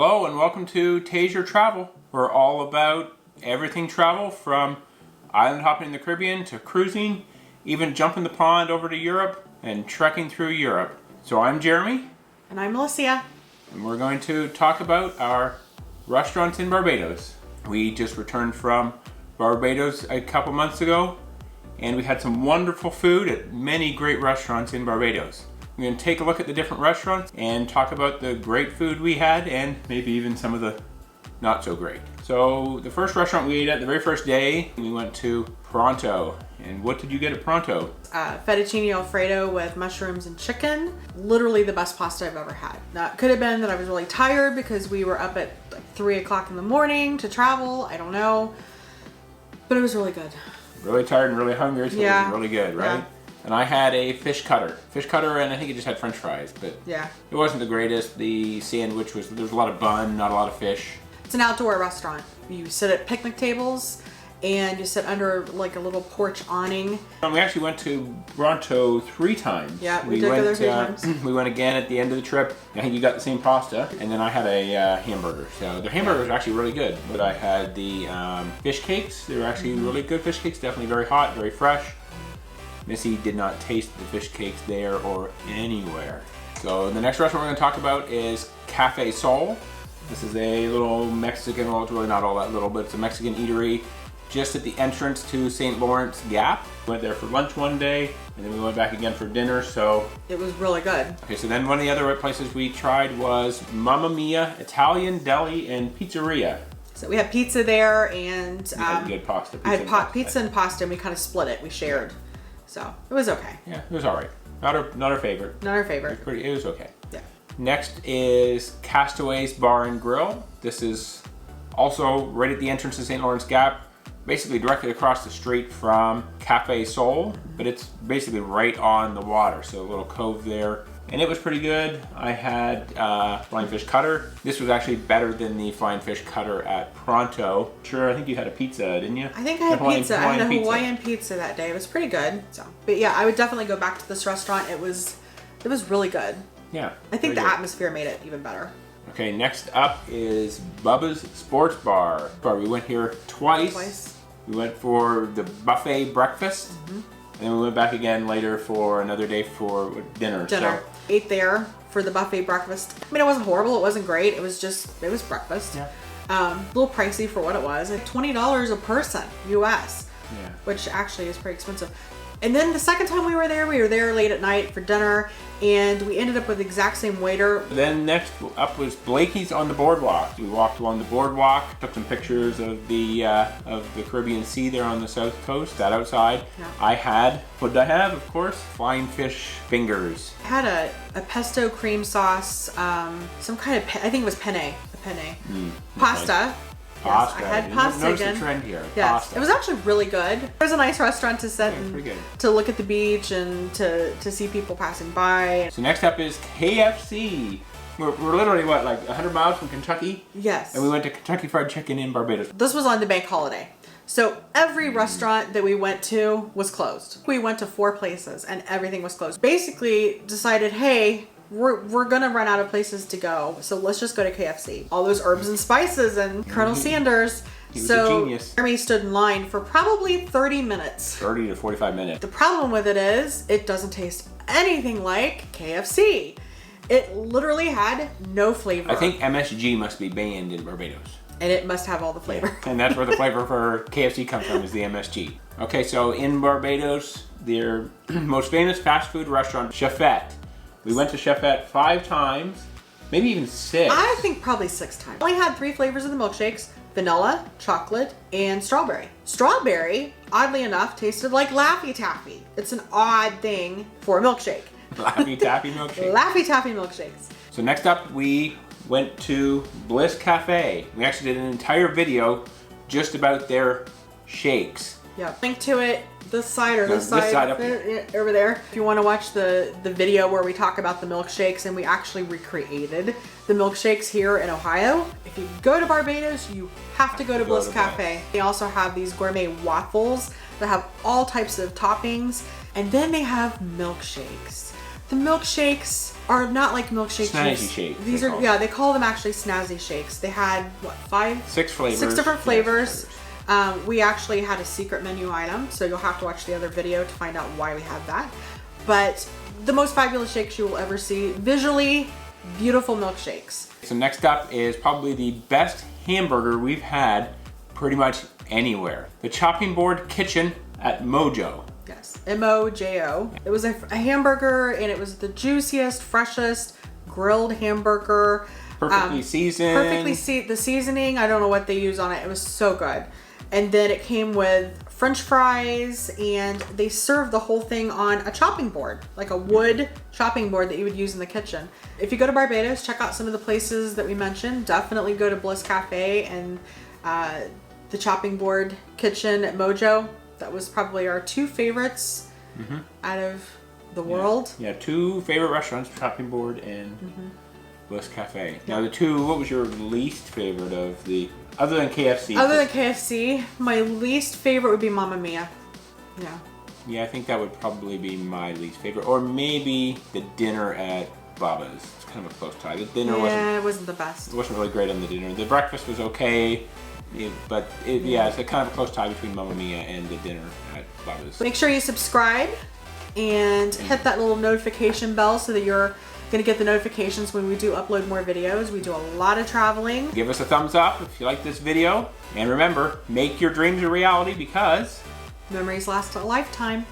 Hello and welcome to Taser Travel. We're all about everything travel, from island hopping in the Caribbean to cruising, even jumping the pond over to Europe and trekking through Europe. So I'm Jeremy. And I'm Melissa. And we're going to talk about our restaurants in Barbados. We just returned from Barbados a couple months ago, and we had some wonderful food at many great restaurants in Barbados. We're going to take a look at the different restaurants and talk about the great food we had and maybe even some of the not so great. So the first restaurant we ate at the very first day, we went to Pronto. And what did you get at Pronto? Fettuccine Alfredo with mushrooms and chicken. Literally the best pasta I've ever had. Now, it could have been that I was really tired because we were up at like 3 o'clock in the morning to travel. I don't know. But it was really good. Really tired and really hungry, so yeah. It was really good, right? Yeah. And I had a fish cutter, and I think it just had French fries, but yeah, it wasn't the greatest. The sandwich there was a lot of bun, not a lot of fish. It's an outdoor restaurant. You sit at picnic tables and you sit under like a little porch awning. We actually went to Pronto 3 times. Yeah, we did go there 3 times. We went again at the end of the trip. I think you got the same pasta, and then I had a hamburger. So the hamburger was actually really good. But I had the fish cakes. They were actually really good fish cakes. Definitely very hot, very fresh. Missy did not taste the fish cakes there or anywhere. So the next restaurant we're going to talk about is Cafe Sol. This is a little Mexican, well, it's really not all that little, but it's a Mexican eatery just at the entrance to St. Lawrence Gap. Went there for lunch one day, and then we went back again for dinner, so... It was really good. Okay, so then one of the other places we tried was Mamma Mia Italian Deli and Pizzeria. So we had pizza there, and... had good pasta. I had pizza and pasta, and we kind of split it. We shared. Yeah. So it was okay. Yeah, it was all right. Not our favorite. Not our favorite. It was okay. Yeah. Next is Castaways Bar and Grill. This is also right at the entrance to St. Lawrence Gap, basically directly across the street from Cafe Sol, but it's basically right on the water, so a little cove there. And it was pretty good. I had flying fish cutter. This was actually better than the flying fish cutter at Pronto. Sure, I think you had a pizza, didn't you? I think I had pizza. I had a Hawaiian pizza that day. It was pretty good. So, but yeah, I would definitely go back to this restaurant. It was really good. Yeah. I think the atmosphere made it even better. Okay, next up is Bubba's Sports Bar. We went here twice. We went for the buffet breakfast. Mm-hmm. And then we went back again later for another day for dinner. So. Ate there for the buffet breakfast. I mean, it wasn't horrible. It wasn't great. It was breakfast. Yeah. A little pricey for what it was. $20 a person, US. Yeah. Which actually is pretty expensive. And then the second time we were there late at night for dinner, and we ended up with the exact same waiter. Then next up was Blakey's on the Boardwalk. We walked along the boardwalk, took some pictures of the Caribbean Sea there on the south coast, that outside. Yeah. What did I have? Of course, flying fish fingers. I had a pesto cream sauce, some kind of, I think it was penne. Pasta. Nice. Yes, I had pasta Notice again. the trend here. Yes, Pasta. It was actually really good. It was a nice restaurant to sit and to look at the beach and to see people passing by. So next up is KFC. We're literally, like 100 miles from Kentucky? Yes. And we went to Kentucky Fried Chicken in Barbados. This was on the bank holiday. So every restaurant that we went to was closed. We went to 4 places and everything was closed. Basically decided, hey, we're gonna run out of places to go, so let's just go to KFC. All those herbs and spices and Colonel Sanders. He was a genius. Jeremy stood in line for probably 30 minutes. 30 to 45 minutes. The problem with it is, it doesn't taste anything like KFC. It literally had no flavor. I think MSG must be banned in Barbados. And it must have all the flavor. Yeah. And that's where the flavor for KFC comes from, is the MSG. Okay, so in Barbados, their most famous fast food restaurant, Chefette. We went to Chefette 5 times, maybe even 6. I think probably 6 times. I only had 3 flavors of the milkshakes: vanilla, chocolate, and strawberry. Strawberry, oddly enough, tasted like Laffy Taffy. It's an odd thing for a milkshake. Laffy Taffy milkshake. Laffy Taffy milkshakes. So next up, we went to Bliss Cafe. We actually did an entire video just about their shakes. Yeah, link to it. This side up here. Over there. If you want to watch the video where we talk about the milkshakes, and we actually recreated the milkshakes here in Ohio. If you go to Barbados, you have to go to Bliss Cafe. They also have these gourmet waffles that have all types of toppings, and then they have milkshakes. The milkshakes are not like milkshakes. Snazzy shakes. These are, yeah, they call them actually snazzy shakes. They had, what, six flavors. 6 different flavors. Yes, We actually had a secret menu item, so you'll have to watch the other video to find out why we had that. But the most fabulous shakes you will ever see. Visually beautiful milkshakes. So next up is probably the best hamburger we've had pretty much anywhere. The Chopping Board Kitchen at Mojo. Yes, M-O-J-O. It was a hamburger, and it was the juiciest, freshest grilled hamburger. Perfectly seasoned. The seasoning, I don't know what they use on it. It was so good. And then it came with French fries, and they served the whole thing on a chopping board, like a wood chopping board that you would use in the kitchen. If you go to Barbados, check out some of the places that we mentioned. Definitely go to Bliss Cafe and the Chopping Board Kitchen at Mojo. That was probably our 2 favorites out of the world. Yeah, 2 favorite restaurants, Chopping Board and Bliss Cafe. Now the 2, what was your least favorite of the, other than KFC? Other than KFC, my least favorite would be Mamma Mia. Yeah. Yeah, I think that would probably be my least favorite. Or maybe the dinner at Bubba's. It's kind of a close tie. The dinner wasn't the best. It wasn't really great on the dinner. The breakfast was okay, but it's a kind of a close tie between Mamma Mia and the dinner at Bubba's. Make sure you subscribe and hit that little notification bell so that you're gonna get the notifications when we do upload more videos. We do a lot of traveling. Give us a thumbs up if you like this video. And remember, make your dreams a reality because memories last a lifetime.